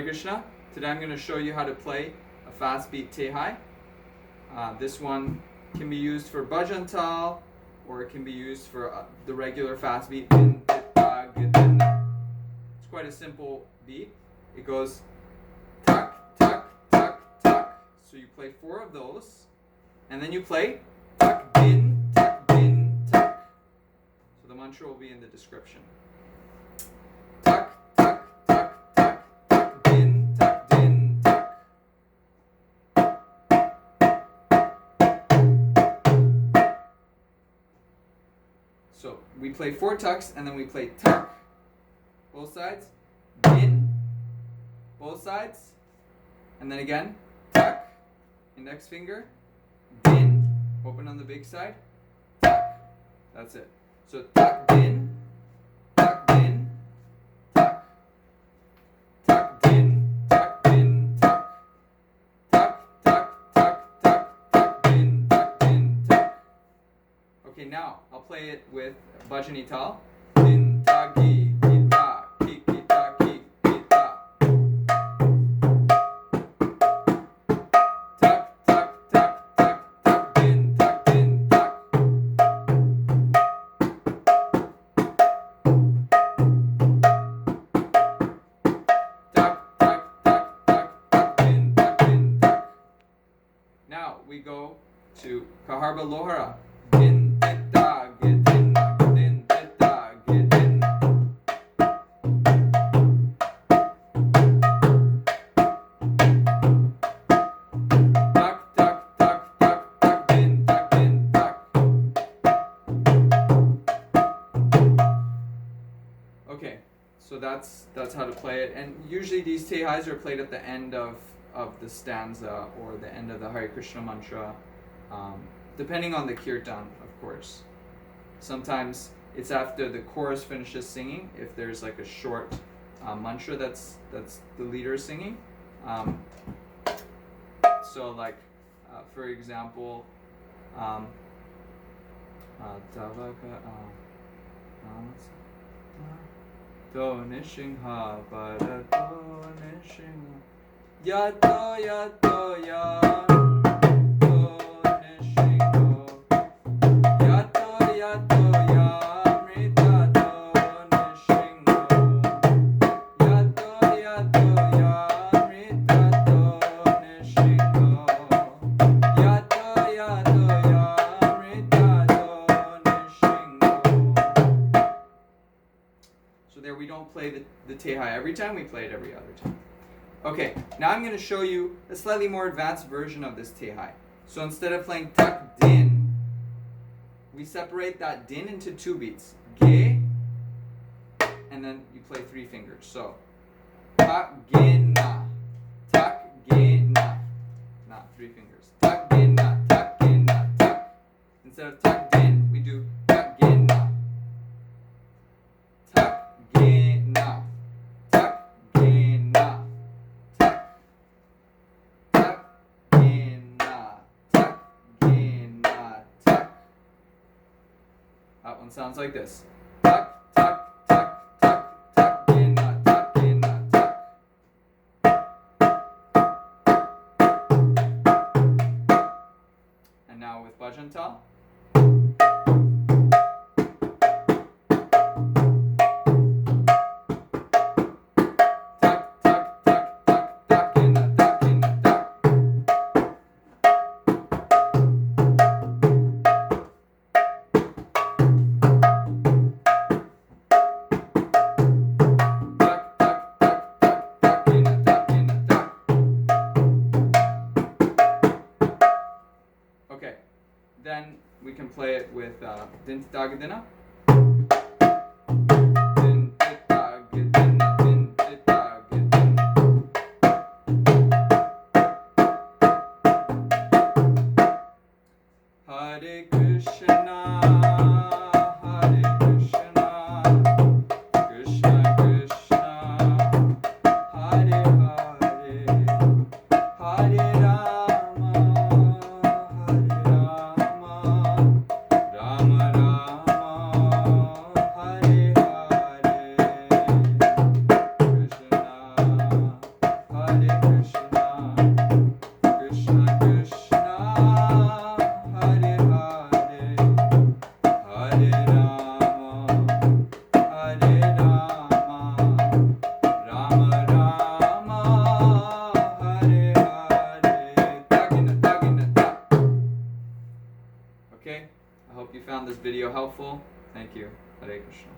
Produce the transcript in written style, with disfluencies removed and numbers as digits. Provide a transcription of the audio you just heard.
Krishna. Today I'm going to show you how to play a fast beat Tehai. This one can be used for bhajan tal, or it can be used for the regular fast beat. It's quite a simple beat. It goes tak, tak, tak, tak. So you play 4 of those, and then you play tak, dhin, tak, dhin, tak. So the mantra will be in the description. Tak, tak, tak, tak, tak, dhin, tak, dhin, tak. So we play 4 tucks, and then we play tak, both sides, dhin, both sides, and then again, tak, index finger, dhin, open on the big side, tak. That's it. So tak, dhin, tak, dhin, tak. Tak, dhin, tak, dhin, tak. Tak, tak, tak, tak, tak, dhin, tak, dhin, tak. Okay, now I'll play it with bhajani tal. Dhin, ta, gi, ki, ta, ki, ta, ki, ta. Tak, tak, tak, tak, tak, dhin, tak, dhin, tak. Tak, tak, tak, tak, tak, dhin, tak, dhin, tak. Now we go to Kaharba Lohara. Dhin, ta, gi, dhin, dhin, ta, gi, dhin. Tak, tak, tak, tak, tak, dhin, tak, dhin, tak. Okay, so that's how to play it. And usually these tehais are played at the end of the stanza or the end of the Hare Krishna mantra, depending on the Kirtan, of course. Sometimes it's after the chorus finishes singing, if there's like a short mantra that's the leader singing. So like, for example, Do nishingha para do nishingha yato yato yan do nishingo yato yato yan mrita do nishingo yato yato yan mrita do nishingo yato yato yan mrita do nishingo. So there we don't play the Tehai every time, we play it every other time. Okay, now I'm going to show you a slightly more advanced version of this Tehai. So instead of playing tak din, we separate that din into 2 beats. Ge, and then you play 3 fingers. So, tak ge na, tak ge na. Not 3 fingers. Tak ge na, tak ge na, tak. Instead of tak din, we do tak ge na. Tak ge na. Tak ge na. Tak. Tak ge na. Tak ge na. Tak. That one sounds like this. Tak, tak, tak, tak, tak ge na, tak ge na, tak. And now with bhajan tal. Okay, then we can play it with dhin ta ga dina. Dhin ta ga dina, dhin ta ga dina. Hare Krishna, Hare Krishna, Krishna Krishna, Hare Hare, Hare Rama, Hare Rama, Rama Rama, Hare Hare. video helpful. Thank you. Hare Krishna.